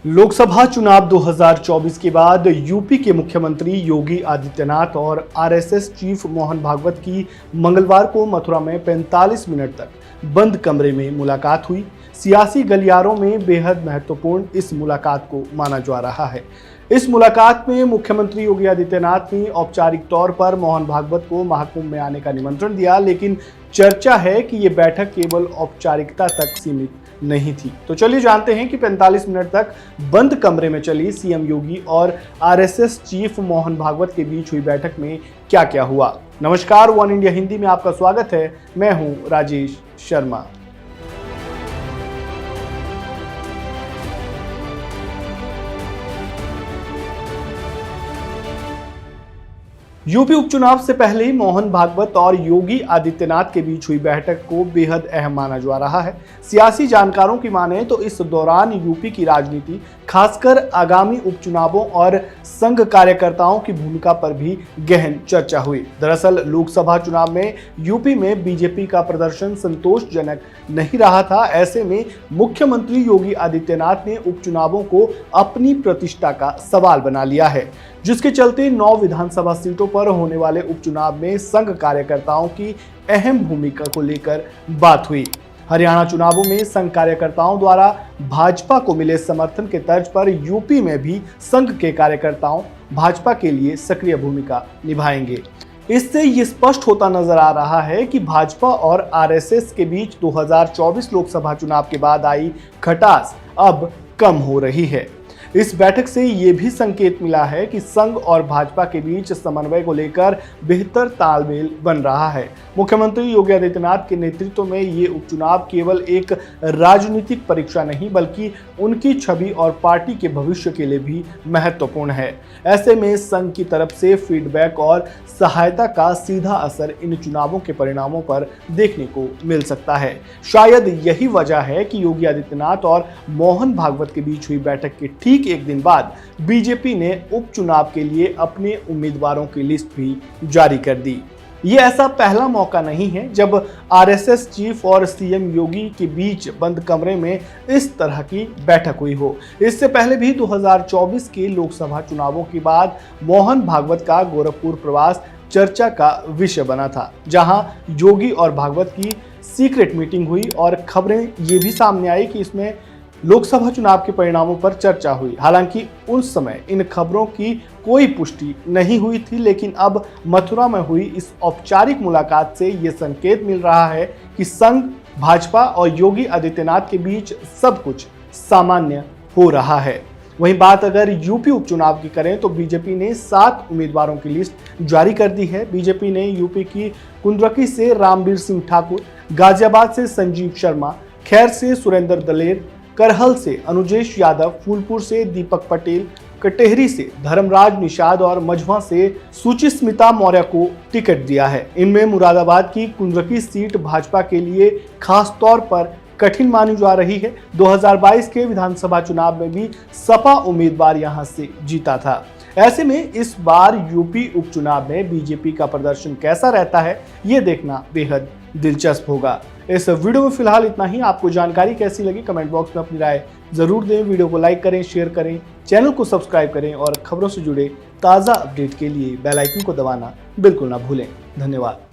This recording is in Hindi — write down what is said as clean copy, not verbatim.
लोकसभा चुनाव 2024 के बाद यूपी के मुख्यमंत्री योगी आदित्यनाथ और आरएसएस चीफ मोहन भागवत की मंगलवार को मथुरा में 45 मिनट तक बंद कमरे में मुलाकात हुई। सियासी गलियारों में बेहद महत्वपूर्ण इस मुलाकात को माना जा रहा है। इस मुलाकात में मुख्यमंत्री योगी आदित्यनाथ ने औपचारिक तौर पर मोहन भागवत को महाकुंभ में आने का निमंत्रण दिया, लेकिन चर्चा है कि ये बैठक केवल औपचारिकता तक सीमित नहीं थी। तो चलिए जानते हैं कि 45 मिनट तक बंद कमरे में चली सीएम योगी और आरएसएस चीफ मोहन भागवत के बीच हुई बैठक में क्या क्या हुआ। नमस्कार, वन इंडिया हिंदी में आपका स्वागत है। मैं हूं राजेश शर्मा। यूपी उपचुनाव से पहले ही मोहन भागवत और योगी आदित्यनाथ के बीच हुई बैठक को बेहद अहम माना जा रहा है। सियासी जानकारों की माने तो इस दौरान यूपी की राजनीति, खासकर आगामी उपचुनावों और संघ कार्यकर्ताओं की भूमिका पर भी गहन चर्चा हुई। दरअसल लोकसभा चुनाव में यूपी में बीजेपी का प्रदर्शन संतोषजनक नहीं रहा था। ऐसे में मुख्यमंत्री योगी आदित्यनाथ ने उपचुनावों को अपनी प्रतिष्ठा का सवाल बना लिया है, जिसके चलते 9 विधानसभा सीटों पर होने वाले उपचुनाव में संघ कार्यकर्ताओं की अहम भूमिका को लेकर बात हुई। हरियाणा चुनावों में संघ कार्यकर्ताओं द्वारा भाजपा को मिले समर्थन के तर्ज पर यूपी में भी संघ के कार्यकर्ताओं भाजपा के लिए सक्रिय भूमिका निभाएंगे। इससे ये स्पष्ट होता नजर आ रहा है कि भाजपा और आरएसएस के बीच 2024 लोकसभा चुनाव के बाद आई खटास अब कम हो रही है। इस बैठक से ये भी संकेत मिला है कि संघ और भाजपा के बीच समन्वय को लेकर बेहतर तालमेल बन रहा है। मुख्यमंत्री योगी आदित्यनाथ के नेतृत्व में ये उपचुनाव केवल एक राजनीतिक परीक्षा नहीं, बल्कि उनकी छवि और पार्टी के भविष्य के लिए भी महत्वपूर्ण है। ऐसे में संघ की तरफ से फीडबैक और सहायता का सीधा असर इन चुनावों के परिणामों पर देखने को मिल सकता है। शायद यही वजह है कि योगी आदित्यनाथ और मोहन भागवत के बीच हुई बैठक के ठीक एक दिन बाद बीजेपी ने उपचुनाव के लिए अपने उम्मीदवारों की लिस्ट भी जारी कर दी। ये ऐसा पहला मौका नहीं है जब आरएसएस चीफ और सीएम योगी के बीच बंद कमरे में इस तरह की बैठक हुई हो। इससे पहले भी 2024 के लोकसभा चुनावों के बाद मोहन भागवत का गोरखपुर प्रवास चर्चा का विषय बना था, जहां योगी और भागवत की सीक्रेट मीटिंग हुई और खबरें ये भी सामने आई कि इसमें लोकसभा चुनाव के परिणामों पर चर्चा हुई। हालांकि उस समय इन खबरों की कोई पुष्टि नहीं हुई थी, लेकिन अब मथुरा में हुई इस औपचारिक मुलाकात से ये संकेत मिल रहा है कि संघ, भाजपा और योगी आदित्यनाथ के बीच सब कुछ सामान्य हो रहा है। वहीं बात अगर यूपी उपचुनाव की करें तो बीजेपी ने 7 उम्मीदवारों की लिस्ट जारी कर दी है। बीजेपी ने यूपी की कुंद्रकी से रामबीर सिंह ठाकुर, गाजियाबाद से संजीव शर्मा, खैर से सुरेंद्र दलेर, करहल से अनुजेश यादव, फूलपुर से दीपक पटेल, कटेहरी से धर्मराज निषाद और मझवा से सुचिस्मिता मौर्य को टिकट दिया है। इनमें मुरादाबाद की कुंद्रकी सीट भाजपा के लिए खास तौर पर कठिन मानी जा रही है। 2022 के विधानसभा चुनाव में भी सपा उम्मीदवार यहां से जीता था। ऐसे में इस बार यूपी उपचुनाव में बीजेपी का प्रदर्शन कैसा रहता है, ये देखना बेहद दिलचस्प होगा। इस वीडियो में फिलहाल इतना ही। आपको जानकारी कैसी लगी कमेंट बॉक्स में अपनी राय जरूर दें। वीडियो को लाइक करें, शेयर करें, चैनल को सब्सक्राइब करें और खबरों से जुड़े ताज़ा अपडेट के लिए बेल आइकन को दबाना बिल्कुल ना भूलें। धन्यवाद।